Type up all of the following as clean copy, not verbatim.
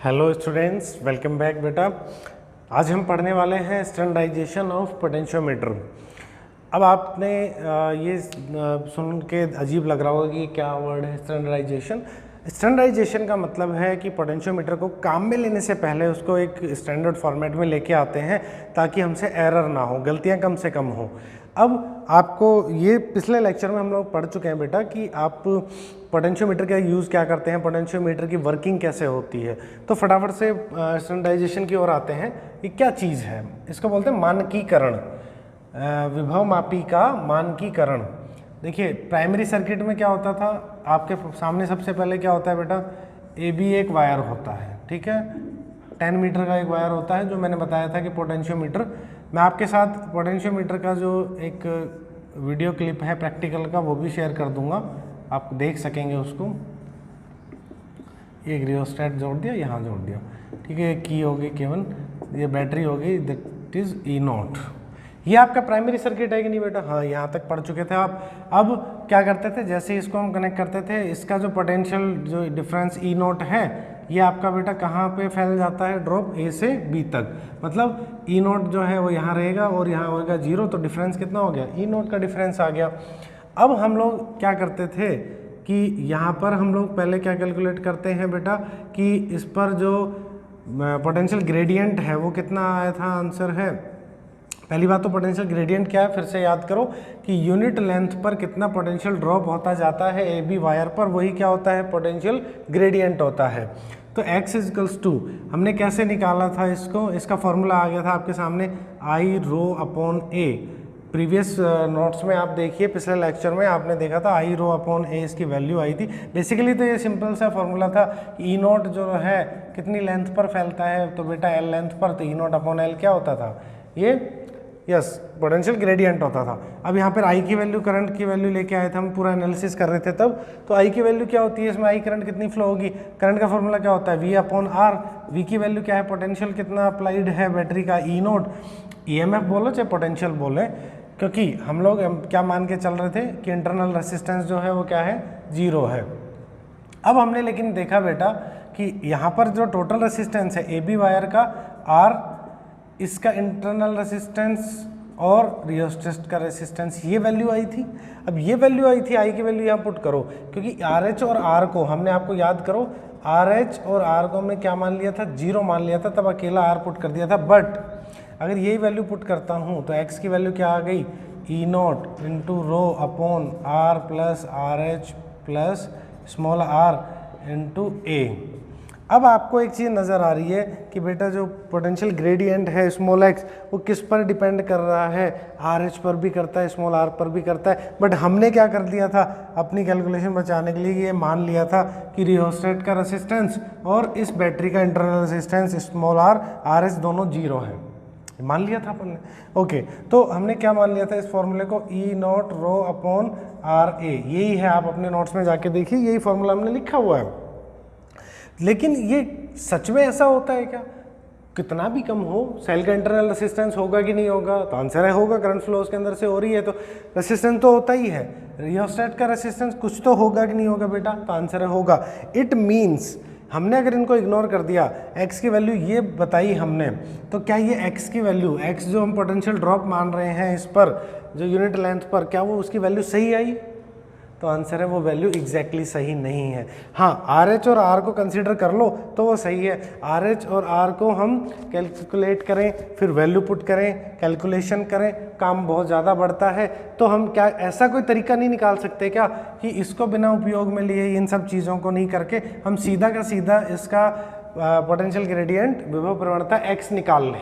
Hello students, welcome back बेटा। आज हम पढ़ने वाले हैं स्टैंडर्डाइजेशन ऑफ पोटेंशियोमीटर। अब आपने ये सुन के अजीब लग रहा होगा कि क्या वर्ड है स्टैंडर्डाइजेशन। स्टैंडर्डाइजेशन का मतलब है कि पोटेंशियोमीटर को काम में लेने से पहले उसको एक स्टैंडर्ड फॉर्मेट में लेके आते हैं ताकि हमसे एरर ना हो, गलतियां कम से कम हो। अब आपको ये पिछले लेक्चर में हम लोग पढ़ चुके हैं बेटा कि आप पोटेंशियोमीटर का यूज़ क्या करते हैं, पोटेंशियोमीटर की वर्किंग कैसे होती है। तो फटाफट से स्टैंडर्डाइजेशन की ओर आते हैं। ये क्या चीज़ है? इसको बोलते हैं मानकीकरण, विभव मापी का मानकीकरण। देखिए प्राइमरी सर्किट में क्या होता था, आपके सामने सबसे पहले क्या होता है बेटा, ए बी एक वायर होता है, ठीक है, 10 मीटर का एक वायर होता है जो मैंने बताया था कि पोटेंशियोमीटर। मैं आपके साथ पोटेंशियोमीटर का जो एक वीडियो क्लिप है प्रैक्टिकल का वो भी शेयर कर दूंगा, आप देख सकेंगे उसको। एक रियोस्टेट जोड़ दिया, यहाँ जोड़ दिया, ठीक है। की होगी केवल, ये बैटरी होगी, दैट इज E0। ये आपका प्राइमरी सर्किट है कि नहीं बेटा? हाँ, यहाँ तक पढ़ चुके थे आप। अब क्या करते थे, जैसे ही इसको हम कनेक्ट करते थे, इसका जो पोटेंशियल जो डिफरेंस E0 है ये आपका बेटा कहाँ पे फैल जाता है, ड्रॉप A से B तक। मतलब E0 जो है वो यहाँ रहेगा और यहाँ होगा 0, तो डिफरेंस कितना हो गया, E0 का डिफरेंस आ गया। अब हम लोग क्या करते थे कि यहाँ पर हम लोग पहले क्या कैलकुलेट करते हैं बेटा कि इस पर जो पोटेंशियल ग्रेडियंट है वो कितना आया था, आंसर है। पहली बात तो पोटेंशियल ग्रेडियंट क्या है, फिर से याद करो कि यूनिट लेंथ पर कितना पोटेंशियल ड्रॉप होता जाता है ए बी वायर पर, वही क्या होता है, पोटेंशियल ग्रेडियंट होता है। तो x इजकल्स टू हमने कैसे निकाला था इसको, इसका फॉर्मूला आ गया था आपके सामने, आई रो अपॉन ए। प्रीवियस नोट्स में आप देखिए, पिछले लेक्चर में आपने देखा था आई रो अपॉन ए इसकी वैल्यू आई थी। बेसिकली तो ये सिंपल सा फॉर्मूला था, E0 जो है कितनी लेंथ पर फैलता है, तो बेटा L लेंथ पर, तो E0 अपॉन L क्या होता था, ये यस पोटेंशियल ग्रेडियंट होता था। अब यहाँ पर आई की वैल्यू, करंट की वैल्यू लेके आए थे, हम पूरा एनालिसिस कर रहे थे तब। तो आई की वैल्यू क्या होती है, इसमें आई करंट कितनी फ्लो होगी, करंट का फॉर्मूला क्या होता है, V अपॉन R। V की वैल्यू क्या है, पोटेंशियल कितना अप्लाइड है बैटरी का, E0। EMF बोलो चाहे पोटेंशियल बोले, क्योंकि हम लोग क्या मान के चल रहे थे कि इंटरनल रेसिस्टेंस जो है वो क्या है, 0 है। अब हमने लेकिन देखा बेटा कि यहाँ पर जो टोटल रेसिस्टेंस है ए बी वायर का R, इसका इंटरनल रेसिस्टेंस और रियोस्टेट का रेसिस्टेंस, ये वैल्यू आई थी। अब ये वैल्यू आई थी, आई की वैल्यू यहाँ पुट करो, क्योंकि RH और R को हमने, आपको याद करो, RH और R को हमने क्या मान लिया था, 0 मान लिया था, तब अकेला R पुट कर दिया था। बट अगर यही वैल्यू पुट करता हूँ तो x की वैल्यू क्या आ गई, E0 into rho upon R plus RH plus small r into A। अब आपको एक चीज़ नज़र आ रही है कि बेटा जो पोटेंशियल ग्रेडियंट है स्मॉल x, वो किस पर डिपेंड कर रहा है, RH पर भी करता है, स्मॉल r पर भी करता है। बट हमने क्या कर दिया था, अपनी कैलकुलेशन बचाने के लिए ये मान लिया था कि रियोस्टेट का रेसिस्टेंस और इस बैटरी का internal resistance small r RH दोनों 0 है, मान लिया था अपन ने। ओके, तो हमने क्या मान लिया था इस फॉर्मूले को, E0 रो अपॉन RA। यही है, आप अपने नोट्स में जाके देखिए, यही फॉर्मूला हमने लिखा हुआ है। लेकिन ये सच में ऐसा होता है क्या, कितना भी कम हो सेल का इंटरनल रेसिस्टेंस होगा कि नहीं होगा, तो आंसर है होगा, करंट फ्लो उसके अंदर से हो रही है तो रेसिस्टेंस तो होता ही है। रियोस्टेट का रेसिस्टेंस कुछ तो होगा कि नहीं होगा बेटा, तो आंसर है होगा। इट मीन्स हमने अगर इनको इग्नोर कर दिया, x की वैल्यू ये बताई हमने, तो क्या ये x की वैल्यू, x जो हम पोटेंशियल ड्रॉप मान रहे हैं इस पर जो यूनिट लेंथ पर, क्या वो उसकी वैल्यू सही आई, तो आंसर है वो वैल्यू एग्जैक्टली सही नहीं है। हाँ, RH और R को कंसीडर कर लो तो वो सही है। RH और R को हम कैलकुलेट करें, फिर वैल्यू पुट करें, कैलकुलेशन करें, काम बहुत ज़्यादा बढ़ता है। तो हम क्या ऐसा कोई तरीका नहीं निकाल सकते क्या कि इसको बिना उपयोग में लिए, इन सब चीज़ों को नहीं करके हम सीधा का सीधा इसका पोटेंशियल ग्रेडियंट, विभव प्रवणता x निकाल लें?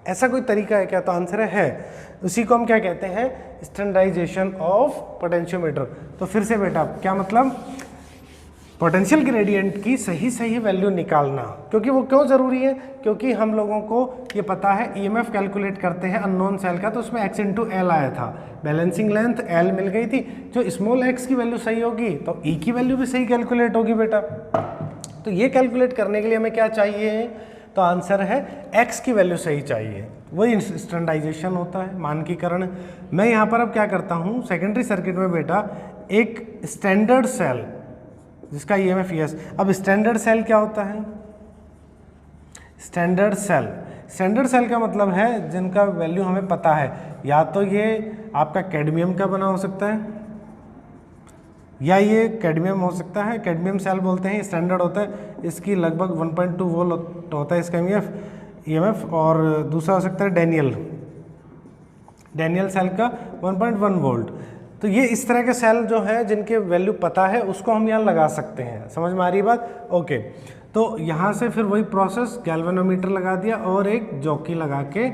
ऐसा कोई तरीका है क्या? तो आंसर है उसी को हम क्या कहते हैं, स्टैंडर्डाइजेशन ऑफ पोटेंशियोमीटर। तो फिर से बेटा क्या मतलब, पोटेंशियल ग्रेडियंट की सही सही वैल्यू निकालना। क्योंकि वो क्यों ज़रूरी है, क्योंकि हम लोगों को ये पता है EMF कैलकुलेट करते हैं अननोन सेल का, तो उसमें x इंटू L आया था, बैलेंसिंग लेंथ L मिल गई थी, जो स्मॉल x की वैल्यू सही होगी तो E की वैल्यू भी सही कैलकुलेट होगी बेटा। तो ये कैलकुलेट करने के लिए हमें क्या चाहिए, तो आंसर है x की वैल्यू सही चाहिए, वही स्टैंडर्डाइजेशन होता है, मानकीकरण। मैं यहाँ पर अब क्या करता हूँ, सेकेंडरी सर्किट में बेटा एक स्टैंडर्ड सेल जिसका EMF ES। अब स्टैंडर्ड सेल क्या होता है, स्टैंडर्ड सेल, स्टैंडर्ड सेल का मतलब है जिनका वैल्यू हमें पता है, या तो ये आपका कैडमियम का बना हो सकता है या ये कैडमियम हो सकता है, कैडमियम सेल बोलते हैं, स्टैंडर्ड होता है, इसकी लगभग 1.2 वोल्ट होता है इसका ईएमएफ, और दूसरा हो सकता है डैनियल सेल का 1.1 वोल्ट। तो ये इस तरह के सेल जो है जिनके वैल्यू पता है उसको हम यहाँ लगा सकते हैं। समझ में आ रही बात? ओके, तो यहाँ से फिर वही प्रोसेस, गैल्वेनोमीटर लगा दिया और एक जॉकी लगा के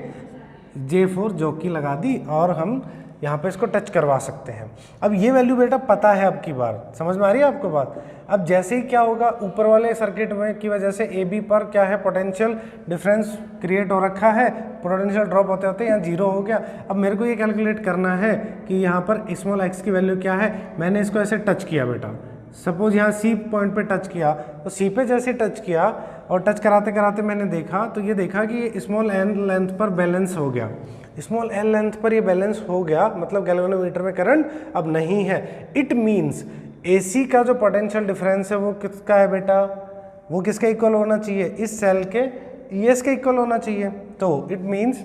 J4 जॉकी लगा दी और हम यहाँ पे इसको टच करवा सकते हैं। अब ये वैल्यू बेटा पता है, अब की बार समझ में आ रही है आपको बात? अब जैसे ही क्या होगा, ऊपर वाले सर्किट में की वजह से AB पर क्या है, पोटेंशियल डिफरेंस क्रिएट हो रखा है, पोटेंशियल ड्रॉप होते होते यहाँ 0 हो गया। अब मेरे को ये कैलकुलेट करना है कि यहाँ पर स्मॉल x की वैल्यू क्या है। मैंने इसको ऐसे टच किया बेटा, सपोज यहाँ C पॉइंट पे टच किया, तो C पे जैसे टच किया और टच कराते कराते मैंने देखा, तो ये देखा कि ये स्मॉल n लेंथ पर बैलेंस हो गया। स्मॉल n लेंथ पर ये बैलेंस हो गया, मतलब गैल्वेनोमीटर में करंट अब नहीं है। इट मीन्स AC का जो पोटेंशियल डिफरेंस है वो किसका है बेटा, वो किसके इक्वल होना चाहिए, इस सेल के ES के इक्वल होना चाहिए। तो इट मीन्स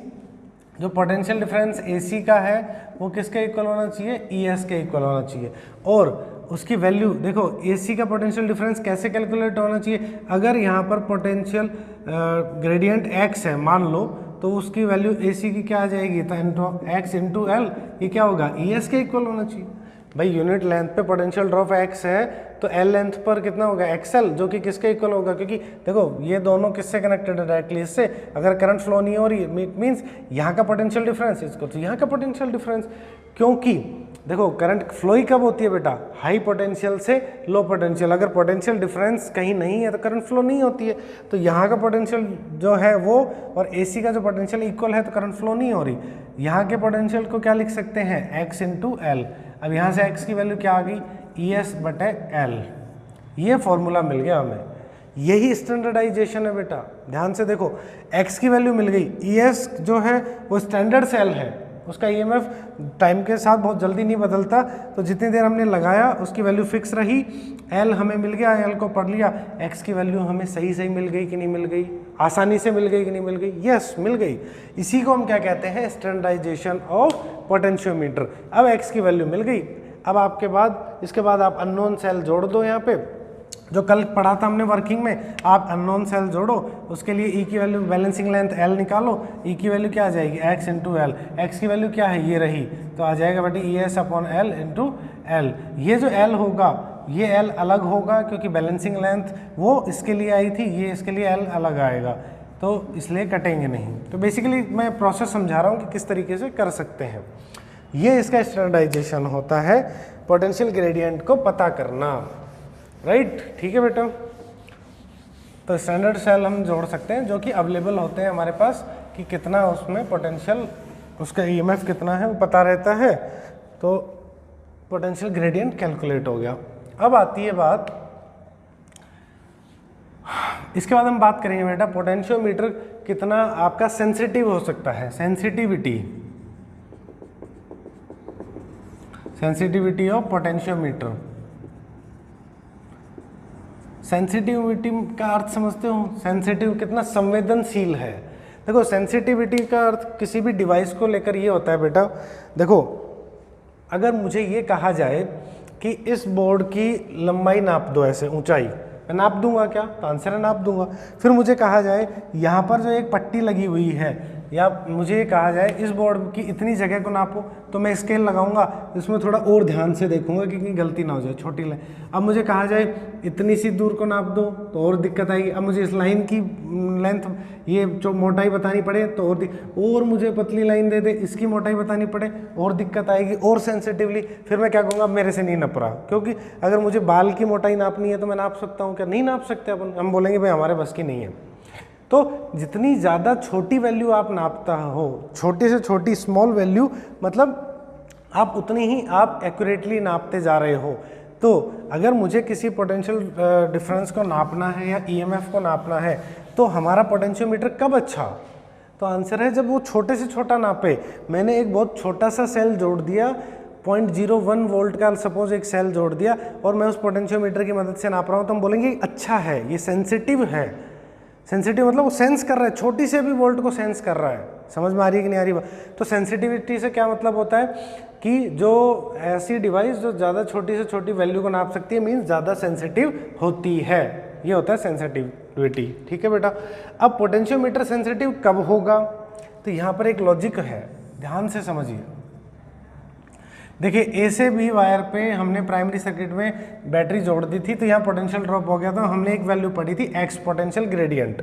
जो पोटेंशियल डिफरेंस AC का है वो किसके इक्वल होना चाहिए, ES के इक्वल होना चाहिए। और उसकी वैल्यू देखो, AC का पोटेंशियल डिफरेंस कैसे कैलकुलेट होना चाहिए, अगर यहाँ पर पोटेंशियल ग्रेडियंट x है मान लो, तो उसकी वैल्यू AC की क्या आ जाएगी, तो x इंटू एल, ये क्या होगा, ES के इक्वल होना चाहिए। भाई यूनिट लेंथ पे पोटेंशियल ड्रॉप x है तो L लेंथ पर कितना होगा, XL, जो कि किसके इक्वल होगा, क्योंकि देखो ये दोनों किससे कनेक्टेड है डायरेक्टली, इससे। अगर करंट फ्लो नहीं हो रही इट मीन्स यहाँ का पोटेंशियल डिफरेंस इसको, तो यहाँ का पोटेंशियल डिफरेंस, क्योंकि देखो करंट फ्लो ही कब होती है बेटा, हाई पोटेंशियल से लो पोटेंशियल। अगर पोटेंशियल डिफरेंस कहीं नहीं है तो करंट फ्लो नहीं होती है। तो यहाँ का पोटेंशियल जो है वो और AC का जो पोटेंशियल इक्वल है तो करंट फ्लो नहीं हो रही। यहाँ के पोटेंशियल को क्या लिख सकते हैं, x इंटू एल। अब यहाँ से x की वैल्यू क्या आ गई, ES बटे L। ये फॉर्मूला मिल गया हमें, यही स्टैंडर्डाइजेशन है बेटा। ध्यान से देखो, x की वैल्यू मिल गई, ES जो है वो स्टैंडर्ड सेल है, उसका EMF टाइम के साथ बहुत जल्दी नहीं बदलता, तो जितनी देर हमने लगाया उसकी वैल्यू फिक्स रही। L हमें मिल गया, L को पढ़ लिया, x की वैल्यू हमें सही सही मिल गई कि नहीं मिल गई, आसानी से मिल गई कि नहीं मिल गई, यस मिल गई। इसी को हम क्या कहते हैं, स्टैंडर्डाइजेशन ऑफ पोटेंशियोमीटर। अब x की वैल्यू मिल गई। अब आपके बाद इसके बाद आप अननोन सेल जोड़ दो, यहाँ पे जो कल पढ़ा था हमने वर्किंग में, आप अननोन सेल जोड़ो, उसके लिए E की वैल्यू, बैलेंसिंग लेंथ L निकालो, E की वैल्यू क्या आ जाएगी, x इंटू एल। x की वैल्यू क्या है, ये रही, तो आ जाएगा बेटे ES upon L into L. ये जो L होगा ये L अलग होगा, क्योंकि बैलेंसिंग लेंथ वो इसके लिए आई थी, ये इसके लिए L अलग आएगा, तो इसलिए कटेंगे नहीं। तो बेसिकली मैं प्रोसेस समझा रहा हूँ कि किस तरीके से कर सकते हैं। ये इसका स्टैंडर्डाइजेशन होता है, पोटेंशियल ग्रेडियंट को पता करना, राइट। ठीक है बेटा, तो स्टैंडर्ड सेल हम जोड़ सकते हैं जो कि अवेलेबल होते हैं हमारे पास, कि कितना उसमें पोटेंशियल, उसका EMF कितना है वो पता रहता है, तो पोटेंशियल ग्रेडियंट कैलकुलेट हो गया। अब आती है बात, इसके बाद हम बात करेंगे बेटा पोटेंशियोमीटर कितना आपका सेंसिटिव हो सकता है, सेंसिटिविटी ऑफ पोटेंशियोमीटर। सेंसिटिविटी का अर्थ समझते हो, सेंसिटिव कितना संवेदनशील है। देखो सेंसिटिविटी का अर्थ किसी भी डिवाइस को लेकर ये होता है बेटा, देखो अगर मुझे ये कहा जाए कि इस बोर्ड की लंबाई नाप दो, ऐसे ऊंचाई मैं नाप दूंगा क्या, तो आंसर है नाप दूंगा। फिर मुझे कहा जाए यहाँ पर जो एक पट्टी लगी हुई है, या मुझे कहा जाए इस बोर्ड की इतनी जगह को नापो, तो मैं स्केल लगाऊंगा, इसमें थोड़ा और ध्यान से देखूंगा कि कहीं गलती ना हो जाए, छोटी लाइन। अब मुझे कहा जाए इतनी सी दूर को नाप दो तो और दिक्कत आएगी। अब मुझे इस लाइन की लेंथ, ये जो मोटाई बतानी पड़े तो और मुझे पतली लाइन दे दे, इसकी मोटाई बतानी पड़े और दिक्कत आएगी, और सेंसिटिवली। फिर मैं क्या कहूँगा, मेरे से नहीं नप रहा, क्योंकि अगर मुझे बाल की मोटाई नापनी है तो मैं नाप सकता हूँ क्या, नहीं नाप सकते अपन, हम बोलेंगे भाई हमारे बस की नहीं है। तो जितनी ज़्यादा छोटी वैल्यू आप नापता हो, छोटी से छोटी स्मॉल वैल्यू, मतलब आप उतनी ही आप एक्यूरेटली नापते जा रहे हो। तो अगर मुझे किसी पोटेंशियल डिफरेंस को नापना है या EMF को नापना है, तो हमारा पोटेंशियोमीटर कब अच्छा, तो आंसर है जब वो छोटे से छोटा नापे। मैंने एक बहुत छोटा सा सेल जोड़ दिया, 0.01 वोल्ट का सपोज एक सेल जोड़ दिया, और मैं उस पोटेंशियोमीटर की मदद से नाप रहा हूँ, तो हम बोलेंगे अच्छा है, ये सेंसिटिव है। सेंसिटिव मतलब वो सेंस कर रहा है, छोटी से भी वोल्ट को सेंस कर रहा है। समझ में आ रही है कि नहीं आ रही बात? तो सेंसिटिविटी से क्या मतलब होता है कि जो ऐसी डिवाइस जो ज़्यादा छोटी से छोटी वैल्यू को नाप सकती है, मीन्स ज़्यादा सेंसिटिव होती है, ये होता है सेंसिटिविटी। ठीक है बेटा। अब पोटेंशियोमीटर सेंसिटिव कब होगा? तो यहाँ पर एक लॉजिक है, ध्यान से समझिए। देखिए ए से बी वायर पे हमने प्राइमरी सर्किट में बैटरी जोड़ दी थी, तो यहाँ पोटेंशियल ड्रॉप हो गया था। हमने एक वैल्यू पढ़ी थी x, potential gradient.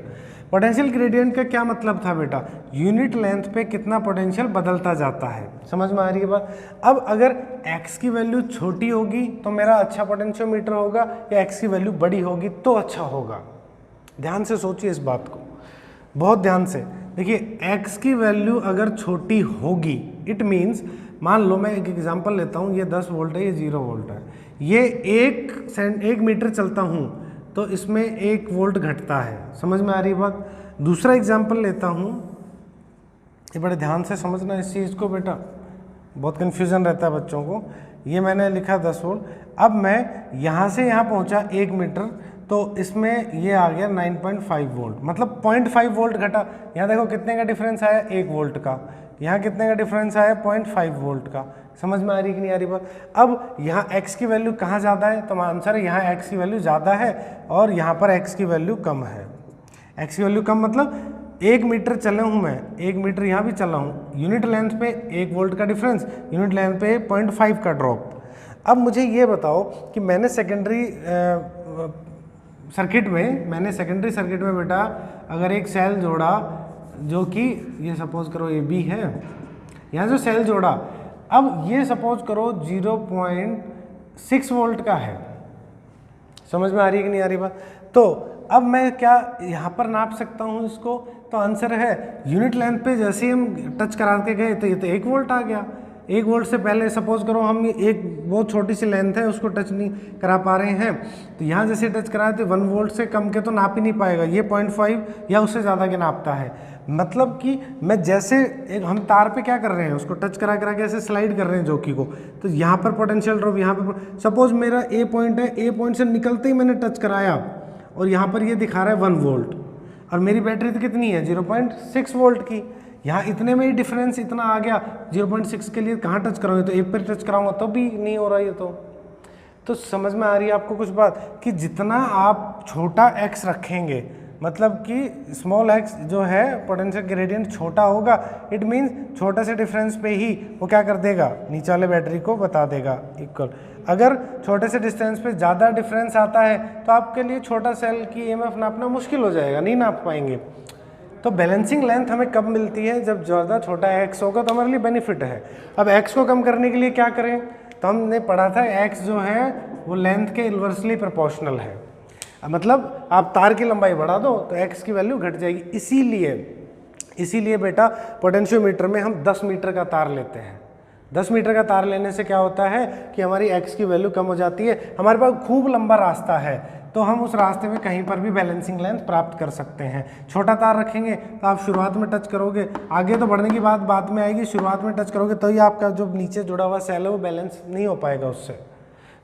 Potential gradient का क्या मतलब था बेटा? यूनिट लेंथ पे कितना पोटेंशियल बदलता जाता है। समझ में आ रही है बात? अब अगर एक्स की वैल्यू छोटी होगी तो मेरा अच्छा पोटेंशियोमीटर होगा, या एक्स की वैल्यू बड़ी होगी तो अच्छा होगा। ध्यान से सोचिए इस बात को, बहुत ध्यान से। देखिए एक्स की वैल्यू अगर छोटी होगी, इट मीन्स मान लो मैं एक एग्जांपल लेता हूँ, ये 10 वोल्ट है, ये 0 वोल्ट है, ये 1 मीटर चलता हूँ तो इसमें 1 वोल्ट घटता है। समझ में आ रही बात? दूसरा एग्जांपल लेता हूँ, ये बड़े ध्यान से समझना इस चीज़ को बेटा, बहुत कन्फ्यूज़न रहता है बच्चों को। ये मैंने लिखा 10 वोल्ट, अब मैं यहाँ से यहाँ पहुँचा 1 मीटर, तो इसमें ये आ गया 9.5 वोल्ट, मतलब 0.5 वोल्ट घटा। यहाँ देखो कितने का डिफरेंस आया, 1 वोल्ट का। यहाँ कितने का डिफरेंस आया, 0.5 वोल्ट का। समझ में आ रही कि नहीं आ रही बात? अब यहाँ x की वैल्यू कहाँ ज़्यादा है? तो आंसर है यहाँ x की वैल्यू ज़्यादा है और यहाँ पर x की वैल्यू कम है। x की वैल्यू कम मतलब 1 मीटर चला हूँ मैं, 1 मीटर यहाँ भी चला हूँ, यूनिट लेंथ पे 1 वोल्ट का डिफरेंस, यूनिट लेंथ पे 0.5 का ड्रॉप। अब मुझे ये बताओ कि मैंने सेकेंडरी सर्किट में बेटा अगर एक सेल जोड़ा जो कि ये सपोज करो ए बी है, यहाँ जो सेल जोड़ा, अब ये सपोज करो 0.6 वोल्ट का है। समझ में आ रही है कि नहीं आ रही बात? तो अब मैं क्या यहाँ पर नाप सकता हूँ इसको? तो आंसर है यूनिट लेंथ पे जैसे ही हम टच करा के गए तो ये तो 1 वोल्ट आ गया। 1 वोल्ट से पहले सपोज करो हम एक बहुत छोटी सी लेंथ है उसको टच नहीं करा पा रहे हैं, तो यहाँ जैसे टच कराए तो 1 वोल्ट से कम के तो नाप ही नहीं पाएगा, ये 0.5 या उससे ज़्यादा के नापता है। मतलब कि मैं जैसे एक हम तार पे क्या कर रहे हैं, उसको टच करा करा के ऐसे स्लाइड कर रहे हैं जॉकी को, तो यहाँ पर पोटेंशियल ड्रॉप, यहाँ पर सपोज मेरा ए पॉइंट है, ए पॉइंट से निकलते ही मैंने टच कराया और यहाँ पर ये दिखा रहा है 1 वोल्ट, और मेरी बैटरी तो कितनी है 0.6 वोल्ट की। यहाँ इतने में ही डिफरेंस इतना आ गया, 0.6 के लिए कहाँ टच कराऊंगे, तो एक पर टच कराऊंगा तो भी नहीं हो रहा है। तो समझ में आ रही है आपको कुछ बात कि जितना आप छोटा x रखेंगे, मतलब कि स्मॉल x जो है पोटेंशियल ग्रेडियंट छोटा होगा, इट मीन्स छोटे से डिफरेंस पे ही वो क्या कर देगा, नीचे वाले बैटरी को बता देगा इक्वल। अगर छोटे से डिस्टेंस पे ज़्यादा डिफरेंस आता है तो आपके लिए छोटा सेल की EMF नापना मुश्किल हो जाएगा, नहीं नाप पाएंगे। तो बैलेंसिंग लेंथ हमें कब मिलती है, जब ज़्यादा छोटा x होगा तो हमारे लिए बेनिफिट है। अब x को कम करने के लिए क्या करें, तो हमने पढ़ा था x जो है वो लेंथ के इन्वर्सली प्रोपोर्शनल है, मतलब आप तार की लंबाई बढ़ा दो तो x की वैल्यू घट जाएगी। इसीलिए बेटा पोटेंशियोमीटर में हम 10 मीटर का तार लेते हैं। 10 मीटर का तार लेने से क्या होता है कि हमारी x की वैल्यू कम हो जाती है। हमारे पास खूब लंबा रास्ता है तो हम उस रास्ते में कहीं पर भी बैलेंसिंग लेंथ प्राप्त कर सकते हैं। छोटा तार रखेंगे तो आप शुरुआत में टच करोगे, आगे तो बढ़ने की बात बाद में आएगी, शुरुआत में टच करोगे तो ही आपका जो नीचे जुड़ा हुआ सेल है वो बैलेंस नहीं हो पाएगा उससे।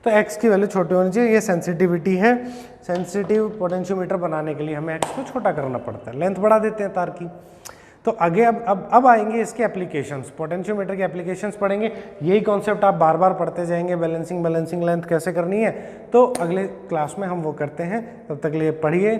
तो x की वैल्यू छोटी होनी चाहिए, ये सेंसिटिविटी है। सेंसिटिव पोटेंशियोमीटर बनाने के लिए हमें x को छोटा करना पड़ता है, लेंथ बढ़ा देते हैं तार की। तो आगे अब आएंगे इसके एप्लीकेशंस, पोटेंशियोमीटर के एप्लीकेशंस पढ़ेंगे। यही कॉन्सेप्ट आप बार बार पढ़ते जाएंगे, बैलेंसिंग लेंथ कैसे करनी है, तो अगले क्लास में हम वो करते हैं। तब तक लिए पढ़िए।